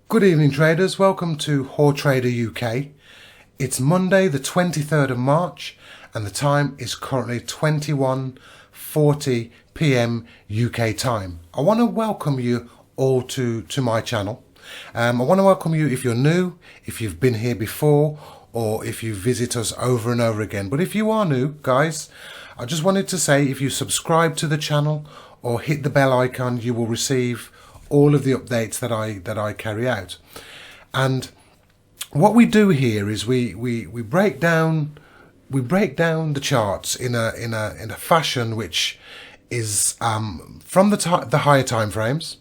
Good evening traders, welcome to Hautrader UK. It's Monday the 23rd of March and the time is currently 21:40 PM UK time. I want to welcome you all to my channel. I want to welcome you if you're new, if you've been here before, or if you visit us over and over again. But if you are new, guys, I just wanted to say if you subscribe to the channel or hit the bell icon, you will receive all of the updates that I carry out. And what we do here is we break down the charts in a fashion which is from the higher time frames.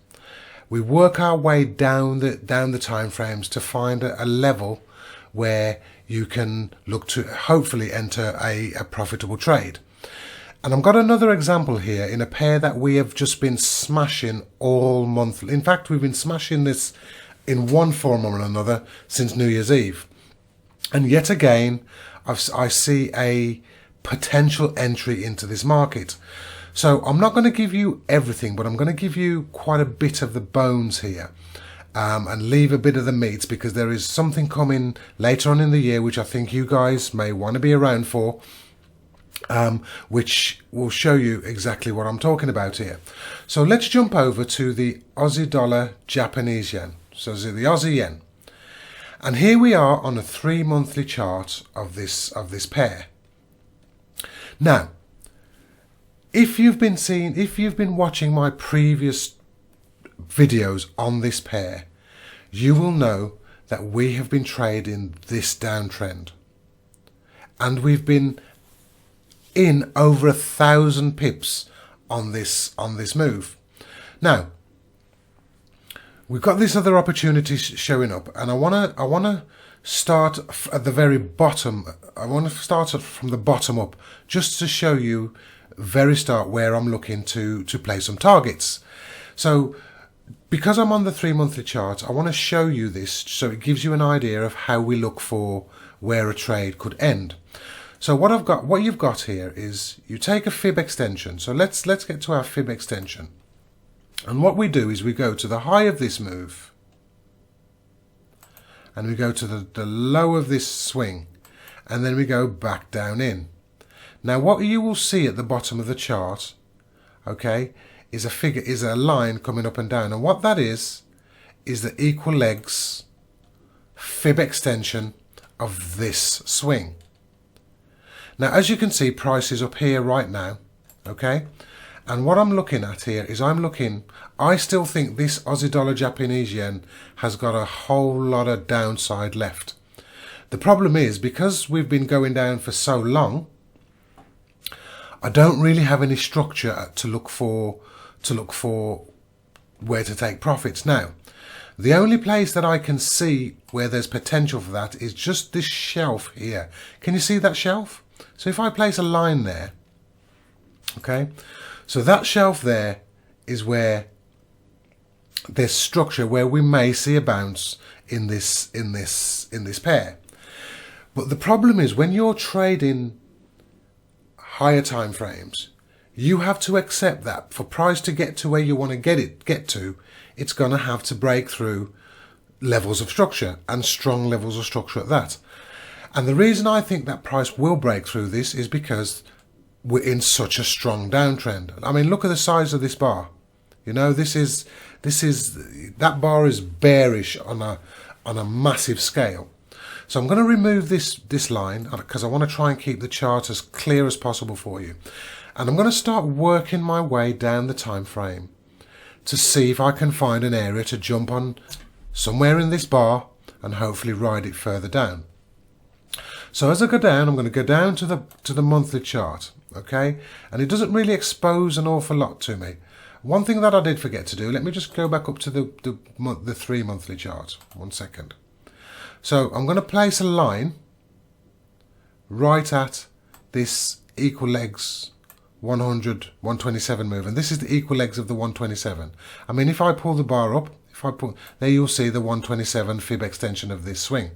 We work our way down the time frames to find a level where you can look to hopefully enter a profitable trade. And I've got another example here in a pair that we have just been smashing all month. In fact, we've been smashing this in one form or another since New Year's Eve. And yet again, I see a potential entry into this market. So I'm not going to give you everything, but I'm going to give you quite a bit of the bones here. And leave a bit of the meat, because there is something coming later on in the year which I think you guys may want to be around for. Which will show you exactly what I'm talking about here. So let's jump over to the Aussie dollar Japanese yen, so the Aussie yen, and here we are on a 3 monthly chart of this pair. Now, if you've been watching my previous videos on this pair, you will know that we have been trading this downtrend, and we've been in over 1,000 pips on this move. Now we've got this other opportunity showing up, and I wanna start at the very bottom. I want to start from the bottom up, just to show you very start where I'm looking to play some targets. So because I'm on the 3 monthly chart, I want to show you this so it gives you an idea of how we look for where a trade could end. So what you've got here is you take a fib extension. So let's get to our fib extension. And what we do is we go to the high of this move, and we go to the low of this swing, and then we go back down in. Now what you will see at the bottom of the chart, okay, is a line coming up and down. And what that is the equal legs fib extension of this swing. Now, as you can see, price is up here right now, okay? And what I'm looking at here is I still think this Aussie dollar Japanese yen has got a whole lot of downside left. The problem is, because we've been going down for so long, I don't really have any structure to look for where to take profits. Now, the only place that I can see where there's potential for that is just this shelf here. Can you see that shelf? So if I place a line there, okay, so that shelf there is where there's structure where we may see a bounce in this pair. But the problem is, when you're trading higher time frames, you have to accept that for price to get to where you want to get to, it's going to have to break through levels of structure, and strong levels of structure at that. And the reason I think that price will break through this is because we're in such a strong downtrend. I mean, look at the size of this bar. You know, that bar is bearish on a massive scale. So I'm going to remove this line because I want to try and keep the chart as clear as possible for you. And I'm going to start working my way down the time frame to see if I can find an area to jump on somewhere in this bar and hopefully ride it further down. So as I go down, I'm going to go down to the monthly chart, okay? And it doesn't really expose an awful lot to me. One thing that I did forget to do, let me just go back up to the 3 monthly chart. 1 second. So I'm going to place a line right at this equal legs 100, 127 move, and this is the equal legs of the 127. I mean, if I pull the bar up, there you'll see the 127 fib extension of this swing.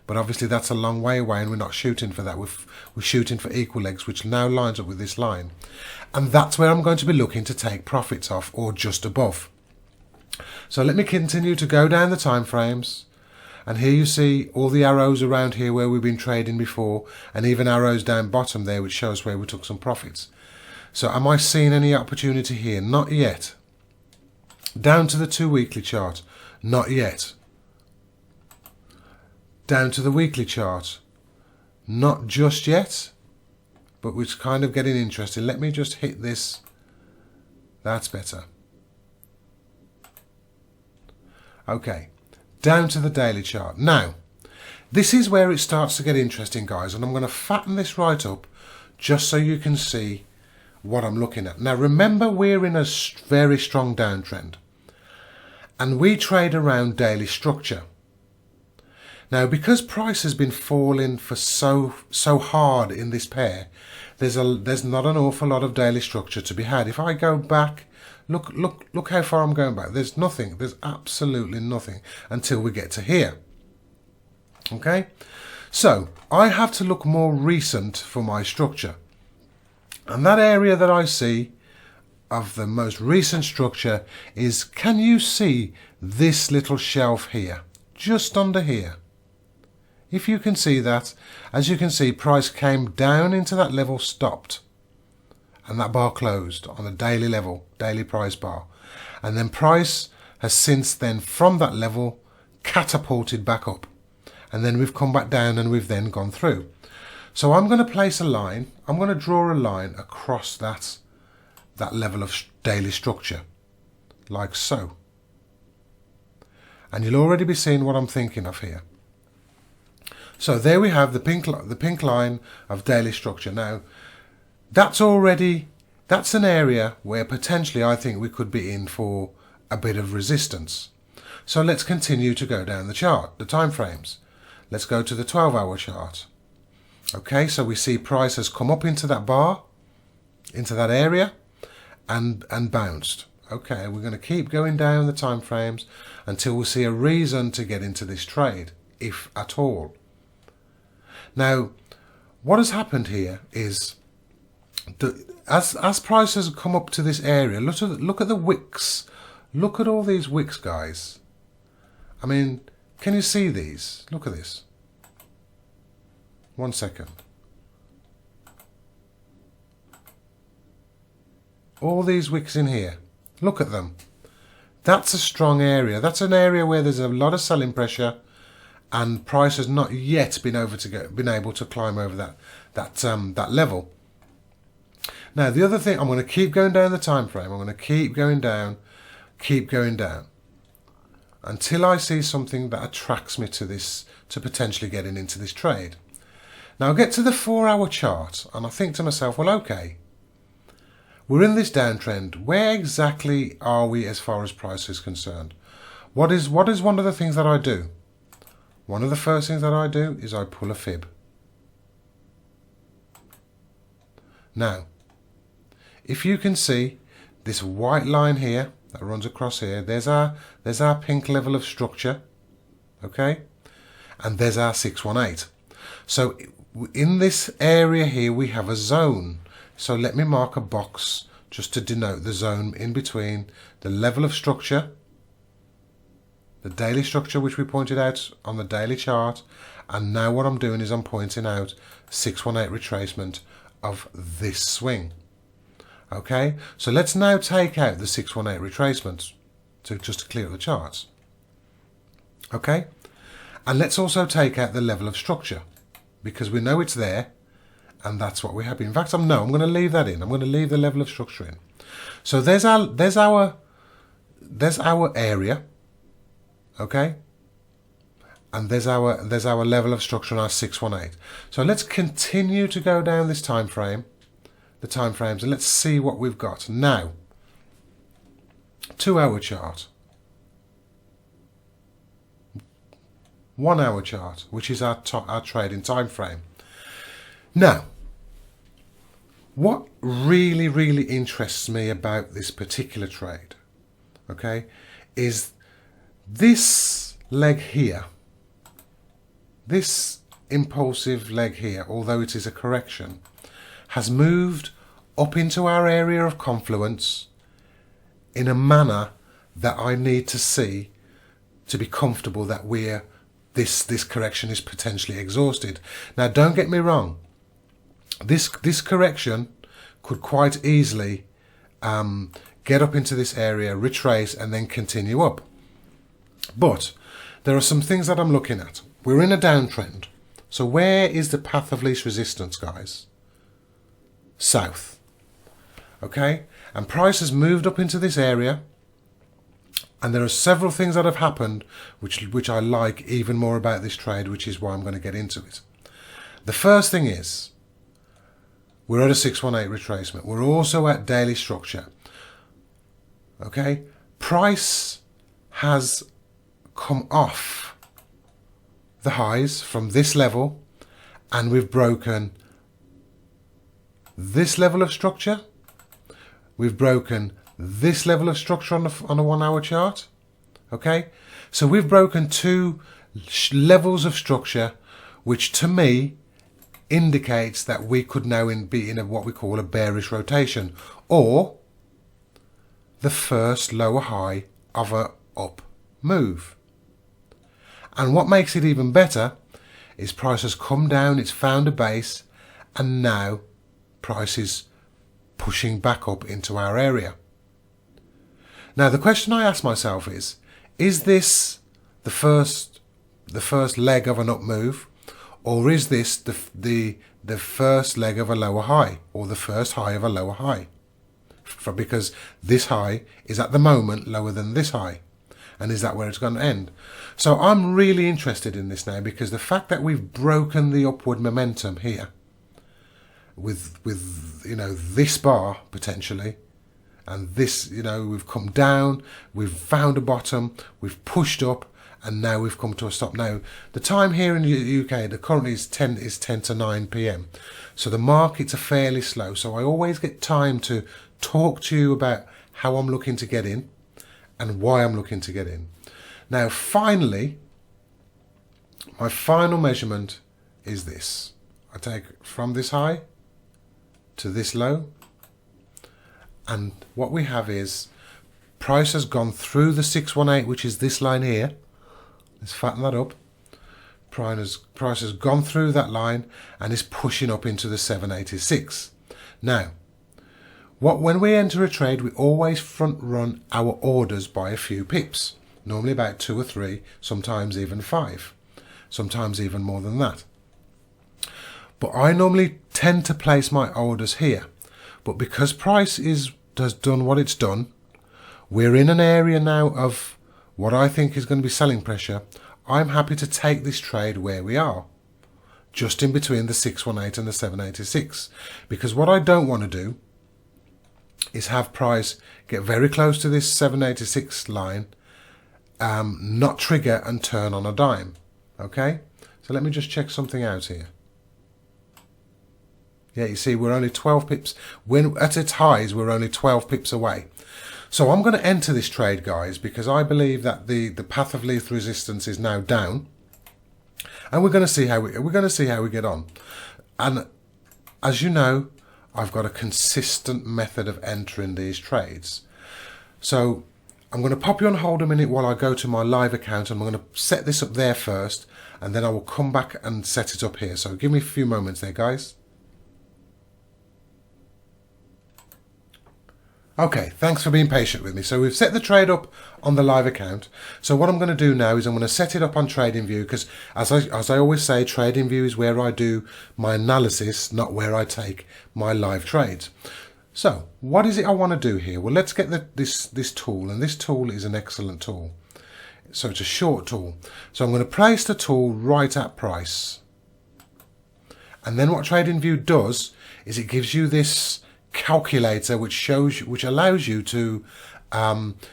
But obviously that's a long way away, and we're not shooting for that. We're shooting for equal legs, which now lines up with this line. And that's where I'm going to be looking to take profits off, or just above. So let me continue to go down the time frames, and here you see all the arrows around here where we've been trading before, and even arrows down bottom there which shows where we took some profits. So am I seeing any opportunity here? Not yet. Down to the 2 weekly chart, not yet. Down to the weekly chart, not just yet, but it's kind of getting interesting. Let me just hit this. That's better. Okay, down to the daily chart. Now, this is where it starts to get interesting, guys, and I'm going to fatten this right up just so you can see what I'm looking at. Now, remember, we're in a very strong downtrend, and we trade around daily structure. Now, because price has been falling for so hard in this pair, there's not an awful lot of daily structure to be had. If I go back, look how far I'm going back. There's nothing. There's absolutely nothing until we get to here. Okay, so I have to look more recent for my structure, and that area that I see of the most recent structure is, can you see this little shelf here, just under here? If you can see that, as you can see, price came down into that level, stopped, and that bar closed on the daily level, daily price bar. And then price has since then, from that level, catapulted back up. And then we've come back down and we've then gone through. So I'm going to place a line, I'm going to draw a line across that level of daily structure, like so. And you'll already be seeing what I'm thinking of here. So there we have the pink line of daily structure. Now, that's an area where potentially I think we could be in for a bit of resistance. So let's continue to go down the chart, the time frames. Let's go to the 12-hour chart. Okay, so we see price has come up into that bar, into that area, and bounced. Okay, we're going to keep going down the time frames until we see a reason to get into this trade, if at all. Now, what has happened here is as prices come up to this area, look at the wicks. Look at all these wicks, guys. I mean, can you see these? Look at this. 1 second. All these wicks in here. Look at them. That's a strong area. That's an area where there's a lot of selling pressure, and price has not yet been able to climb over that level. Now, the other thing, I'm going to keep going down the time frame. I'm going to keep going down until I see something that attracts me to this, to potentially getting into this trade. Now, I'll get to the 4-hour chart, and I think to myself, well, okay, we're in this downtrend. Where exactly are we as far as price is concerned? What is one of the things that I do? One of the first things that I do is I pull a fib. Now, if you can see this white line here that runs across here, there's our pink level of structure, okay? And there's our 618. So in this area here, we have a zone. So let me mark a box just to denote the zone in between the level of structure, the daily structure which we pointed out on the daily chart, and now what I'm doing is I'm pointing out 618 retracement of this swing. Okay, so let's now take out the 618 retracement just to clear up the charts. Okay, and let's also take out the level of structure, because we know it's there, and that's what we're happy. In fact, I'm going to leave that in. I'm going to leave the level of structure in. So there's our area. Okay, and there's our level of structure on our 618. So let's continue to go down this time frame, the time frames, and let's see what we've got now. 2-hour chart, 1-hour chart, which is our trading time frame. Now, what really interests me about this particular trade, okay, is this leg here, this impulsive leg here, although it is a correction, has moved up into our area of confluence in a manner that I need to see to be comfortable that this correction is potentially exhausted. Now, don't get me wrong. This correction could quite easily get up into this area, retrace, and then continue up. But there are some things that I'm looking at. We're in a downtrend. So where is the path of least resistance, guys? South. Okay? And price has moved up into this area. And there are several things that have happened which I like even more about this trade, which is why I'm going to get into it. The first thing is, we're at a 618 retracement. We're also at daily structure. Okay? Price has come off the highs from this level, and we've broken this level of structure. We've broken this level of structure on a 1 hour chart. Okay, so we've broken two levels of structure, which to me indicates that we could now be in what we call a bearish rotation, or the first lower high of a up move. And what makes it even better is price has come down, it's found a base, and now price is pushing back up into our area. Now, the question I ask myself is this the first leg of an up move, or is this the first leg of a lower high, or the first high of a lower high? Because this high is at the moment lower than this high. And is that where it's going to end? So I'm really interested in this now, because the fact that we've broken the upward momentum here with you know, this bar potentially, and this, you know, we've come down, we've found a bottom, we've pushed up, and now we've come to a stop. Now, the time here in the UK, the currently is 10 to 9 p.m. So the markets are fairly slow. So I always get time to talk to you about how I'm looking to get in and why I'm looking to get in. Now, finally, my final measurement is this. I take from this high to this low, and what we have is price has gone through the 618, which is this line here. Let's fatten that up. Price has gone through that line and is pushing up into the 786. Now, when we enter a trade, we always front run our orders by a few pips. Normally about 2 or 3, sometimes even 5, sometimes even more than that. But I normally tend to place my orders here. But because price has done what it's done, we're in an area now of what I think is going to be selling pressure. I'm happy to take this trade where we are, just in between the 618 and the 786. Because what I don't want to do is have price get very close to this 786 line, not trigger and turn on a dime. Okay, so let me just check something out here. Yeah, you see, we're only 12 pips. When at its highs, we're only 12 pips away. So I'm going to enter this trade, guys, because I believe that the path of least resistance is now down, and we're going to see how we get on. And as you know, I've got a consistent method of entering these trades. So I'm going to pop you on hold a minute while I go to my live account, and I'm going to set this up there first, and then I will come back and set it up here. So give me a few moments there, guys. Okay, thanks for being patient with me. So we've set the trade up on the live account. So what I'm going to do now is I'm going to set it up on TradingView, because as I always say, TradingView is where I do my analysis, not where I take my live trades. So what is it I want to do here? Well, let's get this tool, and this tool is an excellent tool. So it's a short tool. So I'm going to place the tool right at price. And then what TradingView does is it gives you this calculator which allows you to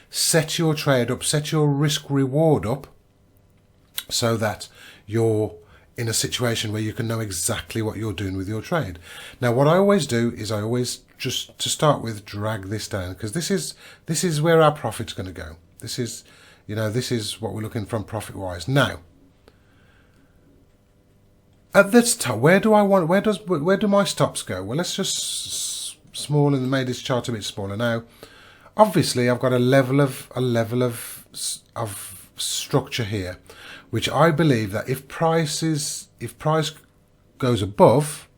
set your trade up, set your risk reward up, so that you're in a situation where you can know exactly what you're doing with your trade. Now, what I always do is I always, just to start with, drag this down, because this is where our profit's going to go. This is, you know, this is what we're looking from profit wise. Now, at this top, where do my stops go? Well, let's just small and made this chart a bit smaller. Now, Obviously, I've got a level of structure here, which I believe that if price goes above,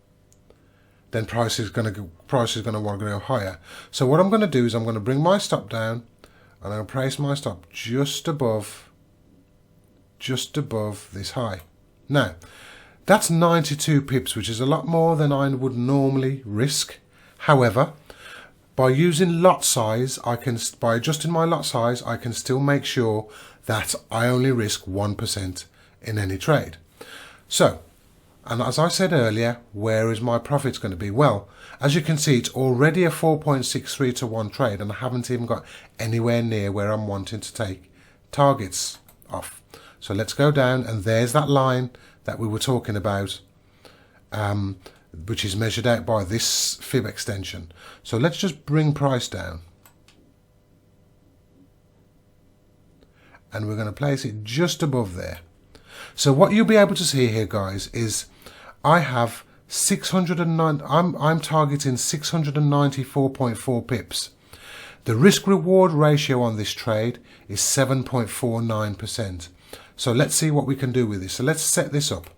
then price is going to want to go higher. So what I'm going to do is I'm going to bring my stop down, and I'll place my stop just above this high. Now, that's 92 pips, which is a lot more than I would normally risk. However, by using lot size, by adjusting my lot size, I can still make sure that I only risk 1% in any trade. So, and as I said earlier, where is my profits going to be? Well, as you can see, it's already a 4.63 to 1 trade, and I haven't even got anywhere near where I'm wanting to take targets off. So let's go down, and there's that line that we were talking about, which is measured out by this fib extension. So let's just bring price down, and we're going to place it just above there. So what you'll be able to see here, guys, is I have 609. I'm targeting 694.4 pips. The risk reward ratio on this trade is 7.49%. So let's see what we can do with this. So let's set this up.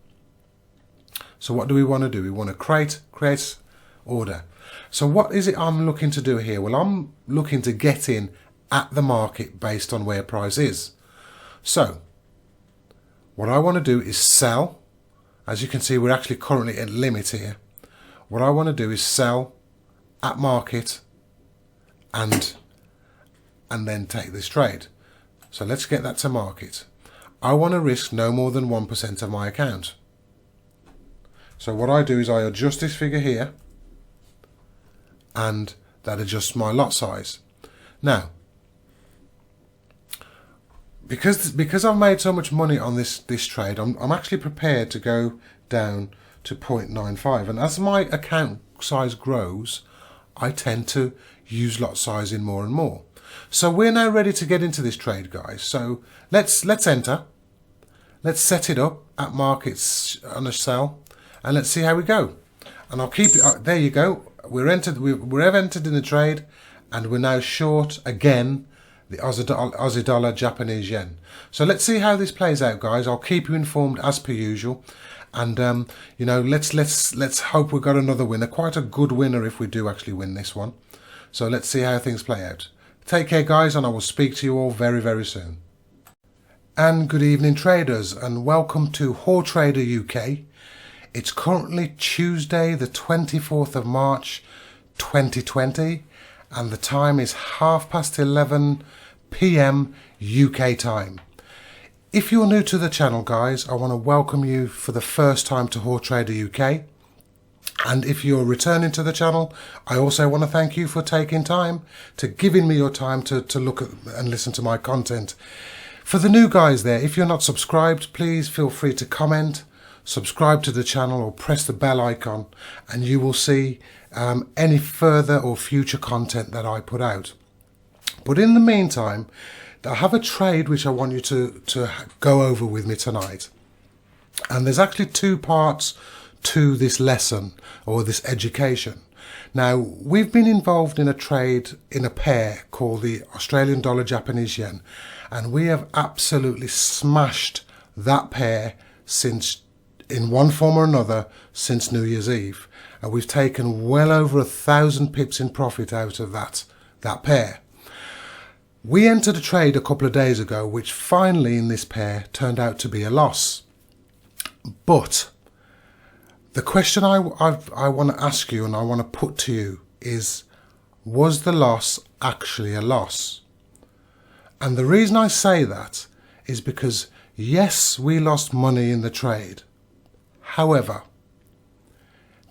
So what do we want to do? We want to create order. So what is it I'm looking to do here? Well, I'm looking to get in at the market based on where price is. So what I want to do is sell. As you can see, we're actually currently at limit here. What I want to do is sell at market and then take this trade. So let's get that to market. I want to risk no more than 1% of my account. So what I do is I adjust this figure here, and that adjusts my lot size. Now, because I've made so much money on this trade, I'm actually prepared to go down to 0.95, and as my account size grows, I tend to use lot sizing more and more. So we're now ready to get into this trade, guys. So let's enter. Let's set it up at markets on a sell, and let's see how we go. And I'll keep it. There you go. We're entered in the trade, and we're now short again the Aussie dollar, Japanese yen. So let's see how this plays out, guys. I'll keep you informed as per usual, and you know, let's hope we've got another winner, quite a good winner if we do actually win this one. So let's see how things play out. Take care, guys, and I will speak to you all very, very soon. And good evening, traders, and welcome to Hautrader UK. It's currently Tuesday, the 24th of March, 2020, and the time is 11:30 PM UK time. If you're new to the channel, guys, I want to welcome you for the first time to Hautrader UK. And if you're returning to the channel, I also want to thank you for taking time, to giving me your time to look at and listen to my content. For the new guys there, if you're not subscribed, please feel free to comment, subscribe to the channel, or press the bell icon, and you will see any further or future content that I put out. But in the meantime, I have a trade which I want you to go over with me tonight. And there's actually two parts to this lesson, or this education. Now, we've been involved in a trade in a pair called the Australian dollar Japanese yen, and we have absolutely smashed that pair since, in one form or another, since New Year's Eve, and we've taken well over 1,000 pips in profit out of that pair. We entered a trade a couple of days ago which finally in this pair turned out to be a loss. But the question I want to ask you and I want to put to you is, was the loss actually a loss? And the reason I say that is because, yes, we lost money in the trade. However,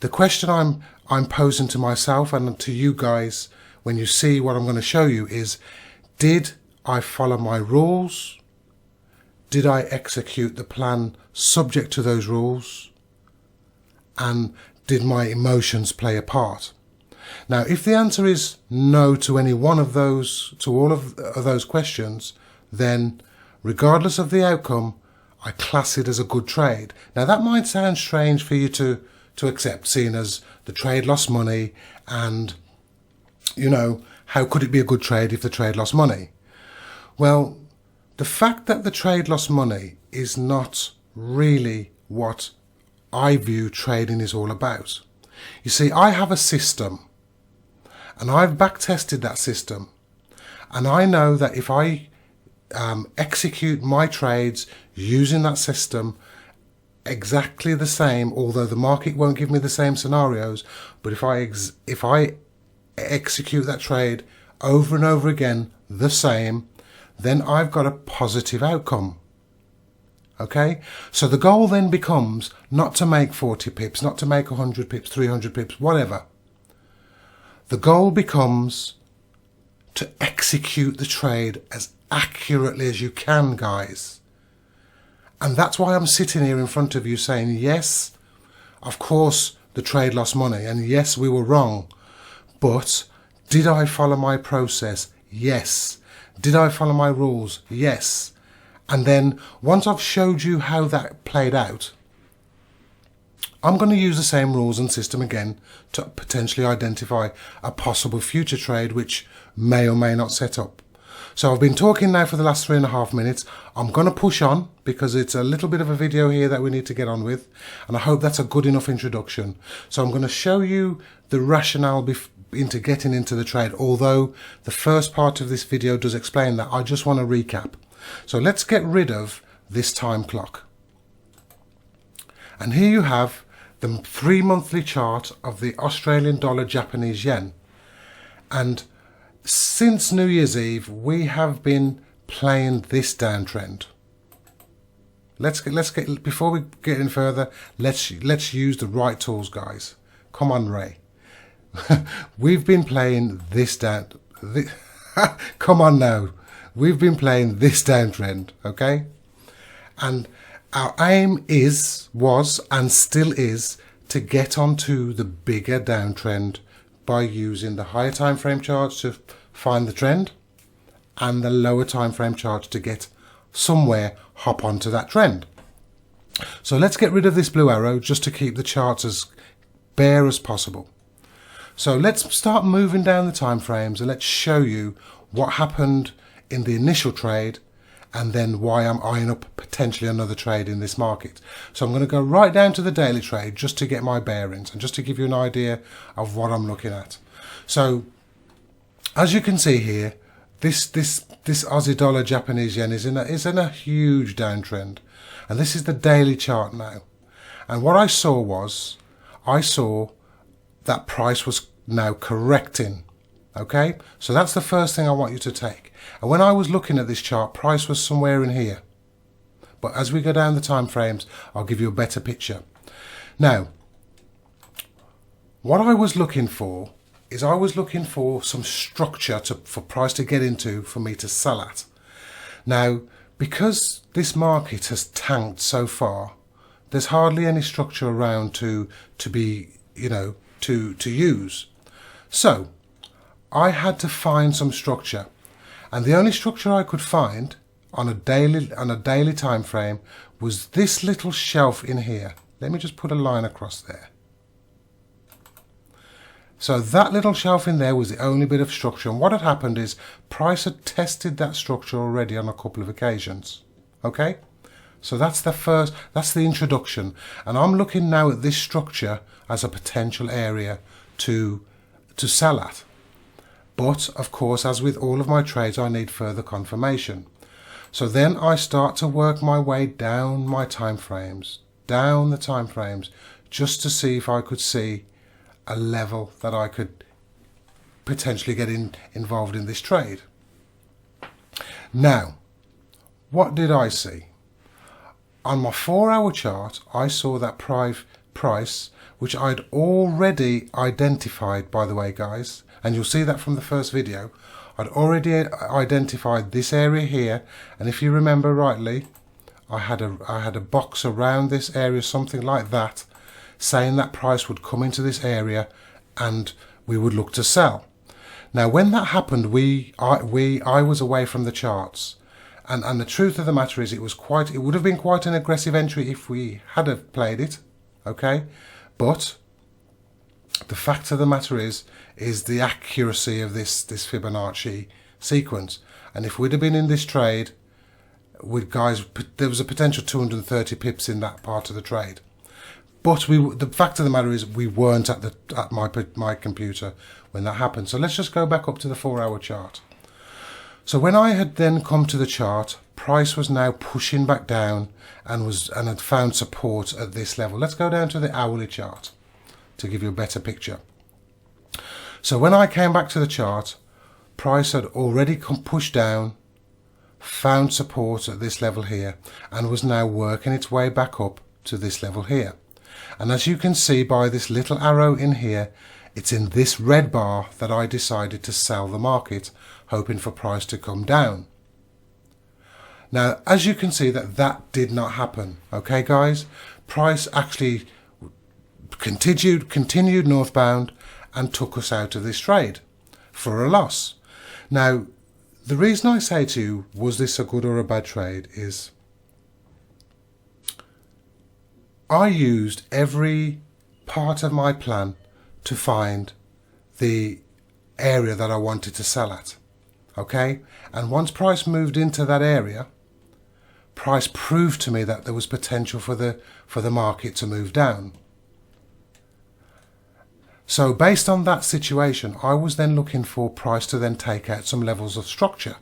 the question I'm posing to myself and to you guys when you see what I'm going to show you is, did I follow my rules? Did I execute the plan subject to those rules? And did my emotions play a part? Now, if the answer is no to any one of those, to all of those questions, then regardless of the outcome, I class it as a good trade. Now, that might sound strange for you to accept, seeing as the trade lost money and, you know, how could it be a good trade if the trade lost money? Well, the fact that the trade lost money is not really what I view trading is all about. You see, I have a system and I've back tested that system, and I know that if I execute my trades using that system exactly the same, although the market won't give me the same scenarios, but if I execute that trade over and over again the same, then I've got a positive outcome. Okay, so the goal then becomes not to make 40 pips, not to make 100 pips, 300 pips, whatever. The goal becomes to execute the trade as accurately as you can, guys. And that's why I'm sitting here in front of you saying, yes, of course the trade lost money, and yes, we were wrong. But did I follow my process? Yes. Did I follow my rules? Yes. And then once I've showed you how that played out, I'm going to use the same rules and system again to potentially identify a possible future trade which may or may not set up. So I've been talking now for the last 3.5 minutes. I'm going to push on because it's a little bit of a video here that we need to get on with, and I hope that's a good enough introduction. So I'm going to show you the rationale into getting into the trade, although the first part of this video does explain that. I just want to recap. So let's get rid of this time clock. And here you have the 3-monthly chart of the Australian dollar Japanese yen. And since New Year's Eve, we have been playing this downtrend. Let's get before we get in further, let's use the right tools, guys. Come on, Ray. We've been playing this come on now. We've been playing this downtrend, okay? And our aim was and still is to get onto the bigger downtrend by using the higher time frame charts to find the trend and the lower time frame charts to get somewhere, hop onto that trend. So let's get rid of this blue arrow just to keep the charts as bare as possible. So let's start moving down the time frames and let's show you what happened in the initial trade and then why I'm eyeing up potentially another trade in this market. So I'm going to go right down to the daily trade just to get my bearings and just to give you an idea of what I'm looking at. So as you can see here, this Aussie dollar Japanese yen is in a huge downtrend, and this is the daily chart now. And what I saw that price was now correcting. Okay, so that's the first thing I want you to take. And when I was looking at this chart, price was somewhere in here. But as we go down the time frames, I'll give you a better picture. Now, what I was looking for is some structure for price to get into for me to sell at. Now, because this market has tanked so far, there's hardly any structure around to be, to use. So I had to find some structure, and the only structure I could find on a daily time frame was this little shelf in here. Let me just put a line across there. So that little shelf in there was the only bit of structure, and what had happened is price had tested that structure already on a couple of occasions. Okay, so that's the introduction, and I'm looking now at this structure as a potential area to sell at. But of course, as with all of my trades, I need further confirmation. So then I start to work my way down my time frames, down the time frames, just to see if I could see a level that I could potentially get involved in this trade. Now, what did I see? On my 4-hour chart, I saw that price, which I'd already identified, by the way, guys, and you'll see that from the first video. I'd already identified this area here, and if you remember rightly, I had a box around this area, something like that, saying that price would come into this area and we would look to sell. Now, when that happened, I was away from the charts, and the truth of the matter is, it would have been quite an aggressive entry if we had have played it, okay? But the fact of the matter is is the accuracy of this Fibonacci sequence. And if we'd have been in this trade, there was a potential 230 pips in that part of the trade. But the fact of the matter is we weren't at my computer when that happened. So let's just go back up to the 4-hour chart. So when I had then come to the chart, price was now pushing back down and had found support at this level. Let's go down to the hourly chart to give you a better picture. So when I came back to the chart, price had already pushed down, found support at this level here, and was now working its way back up to this level here. And as you can see by this little arrow in here, it's in this red bar that I decided to sell the market, hoping for price to come down. Now, as you can see, that did not happen. Okay, guys? Price actually continued northbound and took us out of this trade for a loss. Now, the reason I say to you, was this a good or a bad trade, is I used every part of my plan to find the area that I wanted to sell at. Okay? And once price moved into that area, price proved to me that there was potential for the market to move down. So based on that situation, I was then looking for price to then take out some levels of structure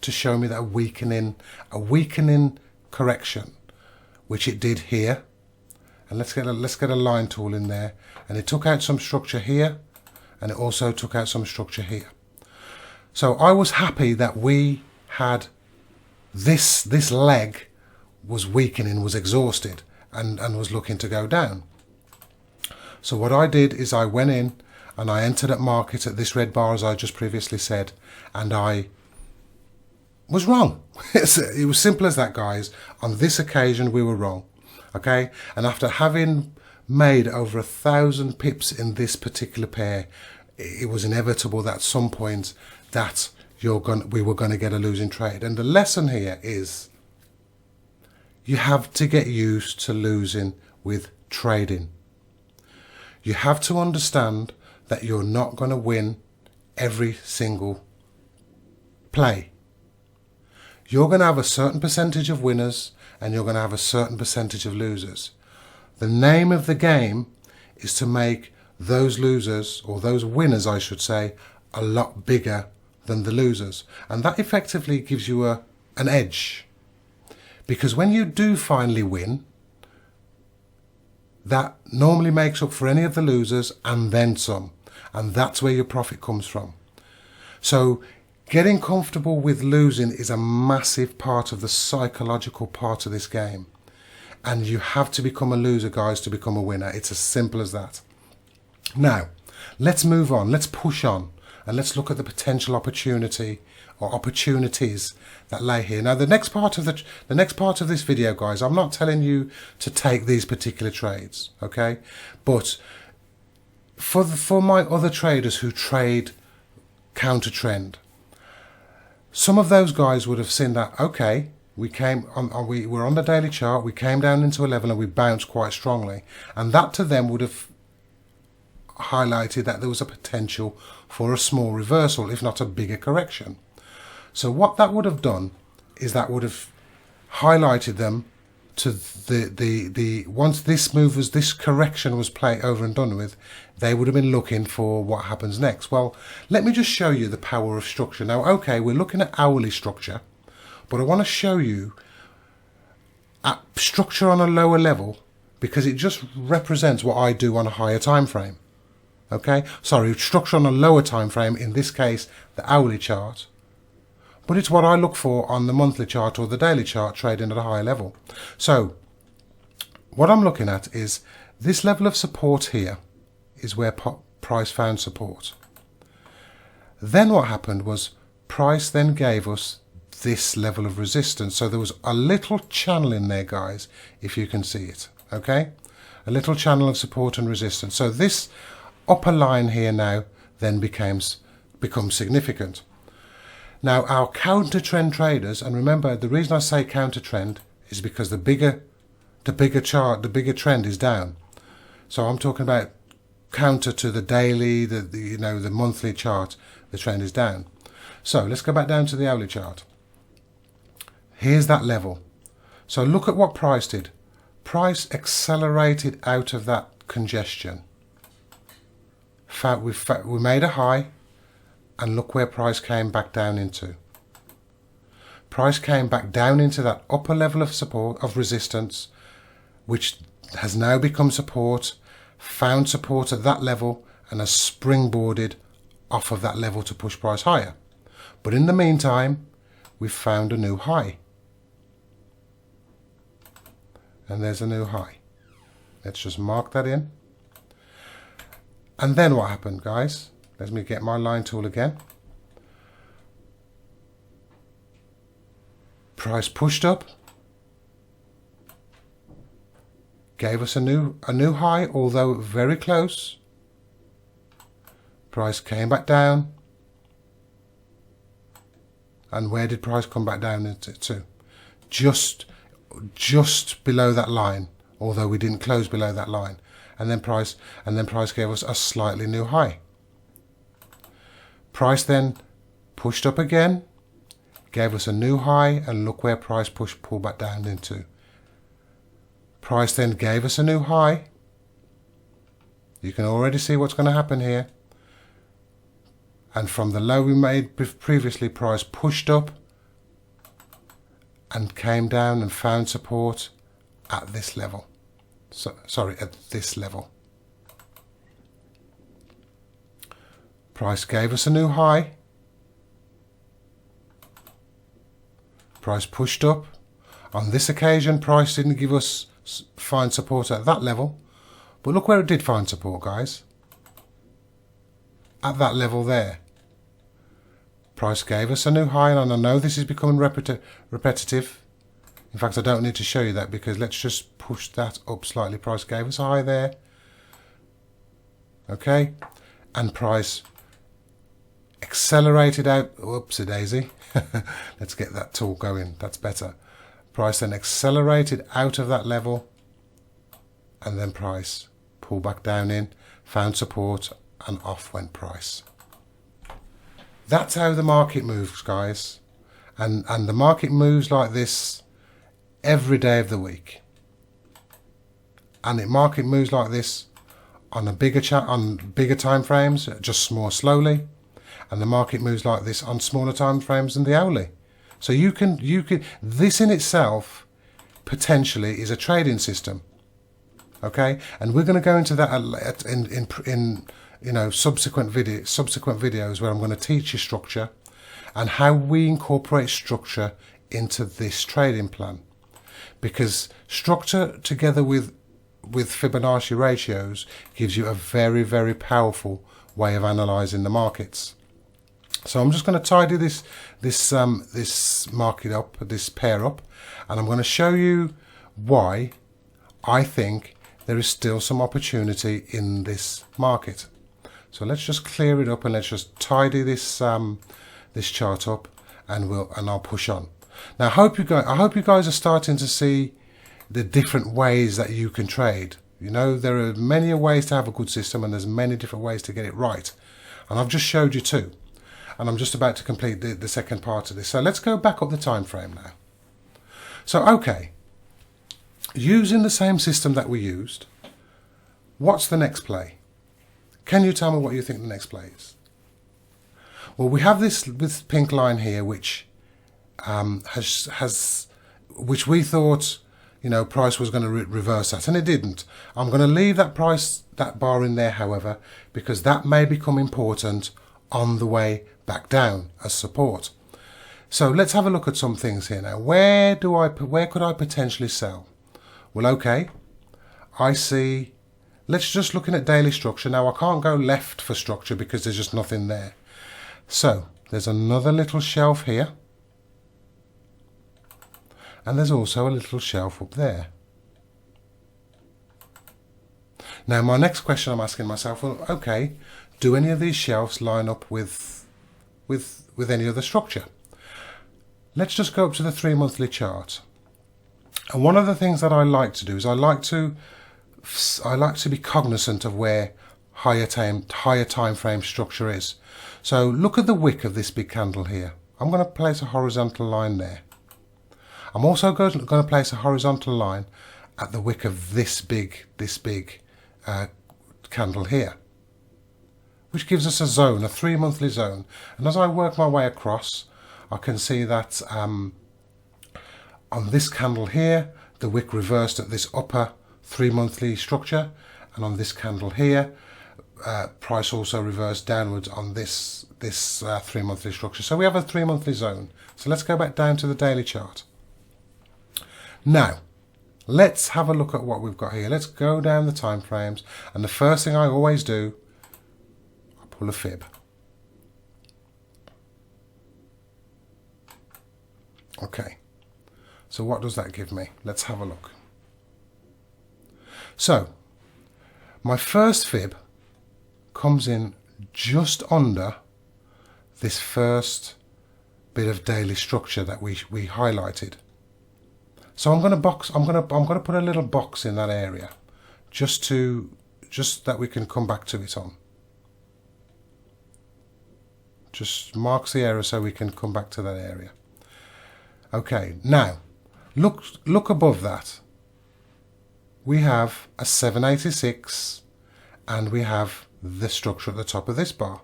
to show me that a weakening correction, which it did here. And let's get a line tool in there, and it took out some structure here, and it also took out some structure here. So I was happy that we had this leg was weakening, was exhausted, and was looking to go down. So what I did is I went in and I entered at market at this red bar, as I just previously said, and I was wrong. It was simple as that, guys. On this occasion we were wrong. Okay, and after having made over 1,000 pips in this particular pair, it was inevitable that at some point that we were going to get a losing trade. And the lesson here is you have to get used to losing with trading. You have to understand that you're not going to win every single play. You're going to have a certain percentage of winners and you're going to have a certain percentage of losers. The name of the game is to make those losers, or those winners I should say, a lot bigger than the losers. And that effectively gives you an edge. Because when you do finally win, that normally makes up for any of the losers and then some. And that's where your profit comes from. So getting comfortable with losing is a massive part of the psychological part of this game. And you have to become a loser, guys, to become a winner. It's as simple as that. Now, let's move on. Let's push on. And let's look at the potential opportunity or opportunities that lay here. Now, the next part of this video, guys, I'm not telling you to take these particular trades, okay? But for my other traders who trade counter trend, some of those guys would have seen that, okay, we were on the daily chart, we came down into a level and we bounced quite strongly. And that to them would have highlighted that there was a potential for a small reversal, if not a bigger correction. So what that would have done is that would have highlighted them to once this correction was played over and done with, they would have been looking for what happens next. Well, let me just show you the power of structure. Now, okay, we're looking at hourly structure, but I want to show you at structure on a lower level because it just represents what I do on a higher time frame. Okay, sorry, structure on a lower time frame, in this case the hourly chart, but it's what I look for on the monthly chart or the daily chart trading at a higher level. So what I'm looking at is this level of support here is where price found support. Then what happened was price then gave us this level of resistance. So there was a little channel in there, guys, if you can see it. Okay, a little channel of support and resistance. So this upper line here now then becomes significant. Now our counter trend traders, and remember the reason I say counter trend is because the bigger trend is down. So I'm talking about counter to the daily, the monthly chart, the trend is down. So let's go back down to the hourly chart. Here's that level. So look at what price did. Price accelerated out of that congestion. We made a high, and look where price came back down into. Price came back down into that upper level of support, of resistance, which has now become support, found support at that level, and has springboarded off of that level to push price higher. But in the meantime, we've found a new high. And there's a new high. Let's just mark that in. And then what happened, guys? Let me get my line tool again. Price pushed up, gave us a new high, although very close. Price came back down. And where did price come back down to? Just below that line, although we didn't close below that line. And then price gave us a slightly new high. Price then pushed up again, gave us a new high, and look where price pulled back down into. Price then gave us a new high. You can already see what's going to happen here. And from the low we made previously, price pushed up and came down and found support at this level. At this level. Price gave us a new high. Price pushed up. On this occasion, price didn't give us find support at that level, but look where it did find support, guys. At that level there. Price gave us a new high, and I know this is becoming repetitive. In fact, I don't need to show you that, because let's just push that up slightly. Price gave us a high there. Okay. And price accelerated out. Whoopsie daisy. Let's get that tool going. That's better. Price then accelerated out of that level. And then price pulled back down in, found support, and off went price. That's how the market moves, guys. And the market moves like this every day of the week. And the market moves like this on bigger time frames, just more slowly. And the market moves like this on smaller time frames than the hourly. So you can this in itself potentially is a trading system. Okay? And we're going to go into that in subsequent videos where I'm going to teach you structure and how we incorporate structure into this trading plan. Because structure together with Fibonacci ratios gives you a very, very powerful way of analysing the markets. So I'm just going to tidy this market up, this pair up, and I'm going to show you why I think there is still some opportunity in this market. So let's just clear it up and let's just tidy this this chart up, and I'll push on. Now I hope you guys are starting to see the different ways that you can trade. You know, there are many ways to have a good system, and there's many different ways to get it right. And I've just showed you two. And I'm just about to complete the second part of this. So let's go back up the time frame now. So okay, using the same system that we used, what's the next play? Can you tell me what you think the next play is? Well, we have this pink line here, which which we thought, price was going to reverse that, and it didn't. I'm going to leave that bar in there, however, because that may become important on the way back down as support. So let's have a look at some things here now. Where could I potentially sell? Well, okay, I see. Let's just looking at daily structure. Now I can't go left for structure because there's just nothing there. So there's another little shelf here. And there's also a little shelf up there. Now my next question I'm asking myself, well, okay, do any of these shelves line up with any other structure? Let's just go up to the 3 monthly chart. And one of the things that I like to do is I like to be cognizant of where higher time frame structure is. So look at the wick of this big candle here. I'm going to place a horizontal line there. I'm also going to place a horizontal line at the wick of this big candle here, which gives us a zone, a 3 monthly zone. And as I work my way across, I can see that on this candle here, the wick reversed at this upper 3 monthly structure, and on this candle here, price also reversed downwards on this 3 monthly structure. So we have a 3 monthly zone. So let's go back down to the daily chart. Now, let's have a look at what we've got here. Let's go down the time frames, and the first thing I always do, I pull a fib. Okay, so what does that give me? Let's have a look. So, my first fib comes in just under this first bit of daily structure that we highlighted. So I'm going to put a little box in that area, just that we can come back to it on. Just marks the area so we can come back to that area. Okay, now look above that. We have a 786 and we have the structure at the top of this bar.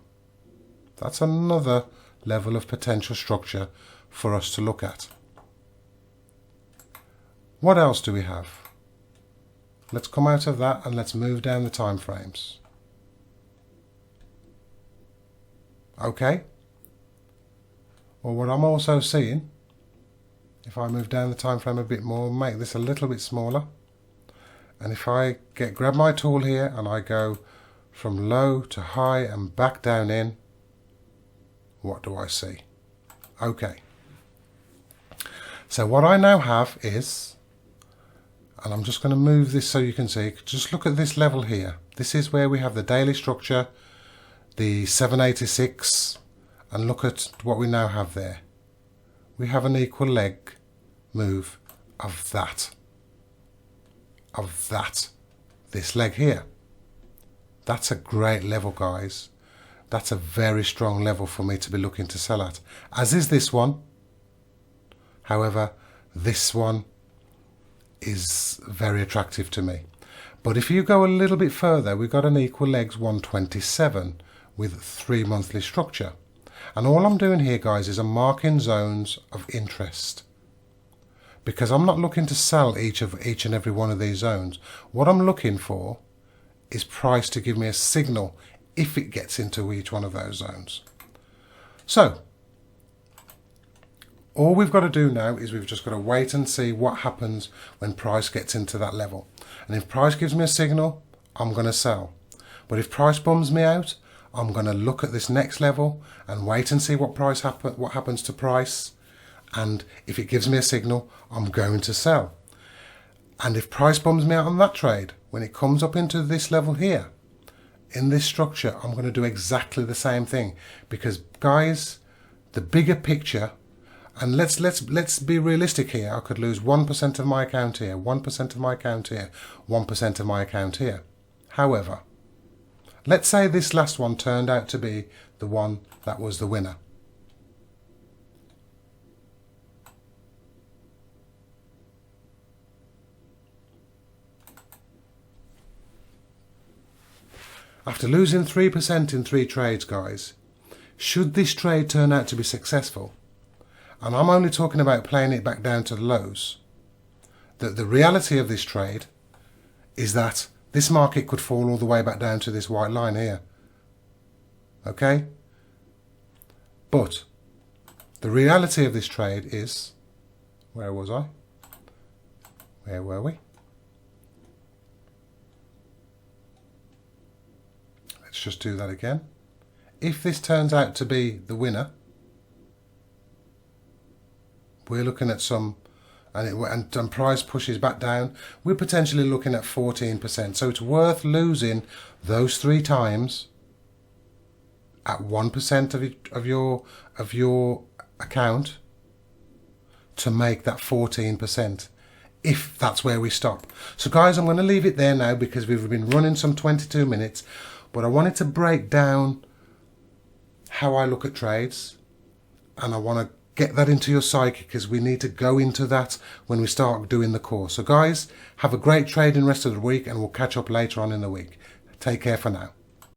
That's another level of potential structure for us to look at. What else do we have? Let's come out of that and let's move down the time frames. Okay. Well, what I'm also seeing, if I move down the time frame a bit more, make this a little bit smaller, and if I grab my tool here and I go from low to high and back down in, what do I see? Okay. So what I now have is, and I'm just going to move this so you can see, just look at this level here. This is where we have the daily structure, the 786, and look at what we now have there. We have an equal leg move of this leg here. That's a great level, guys. That's a very strong level for me to be looking to sell at, as is this one. However, this one is very attractive to me. But if you go a little bit further, we've got an equal legs 127 with 3 monthly structure. And all I'm doing here, guys, is I'm marking zones of interest, because I'm not looking to sell each and every one of these zones. What I'm looking for is price to give me a signal if it gets into each one of those zones. So all we've got to do now is we've just got to wait and see what happens when price gets into that level. And if price gives me a signal, I'm going to sell. But if price bums me out, I'm going to look at this next level and wait and see what happens to price. And if it gives me a signal, I'm going to sell. And if price bums me out on that trade, when it comes up into this level here, in this structure, I'm going to do exactly the same thing. Because, guys, the bigger picture, and let's be realistic here. I could lose 1% of my account here, 1% of my account here, 1% of my account here. However, let's say this last one turned out to be the one that was the winner. After losing 3% in 3 trades, guys, should this trade turn out to be successful, and I'm only talking about playing it back down to the lows, the reality of this trade is that this market could fall all the way back down to this white line here. Okay? But the reality of this trade is, where was I? Where were we? Let's just do that again. If this turns out to be the winner, we're looking at some, and price pushes back down, we're potentially looking at 14%. So it's worth losing those 3 times at 1% of your account to make that 14%, if that's where we stop. So guys, I'm going to leave it there now because we've been running some 22 minutes. but I wanted to break down how I look at trades, and I want to get that into your psyche because we need to go into that when we start doing the course. So guys, have a great trading rest of the week, and we'll catch up later on in the week. Take care for now.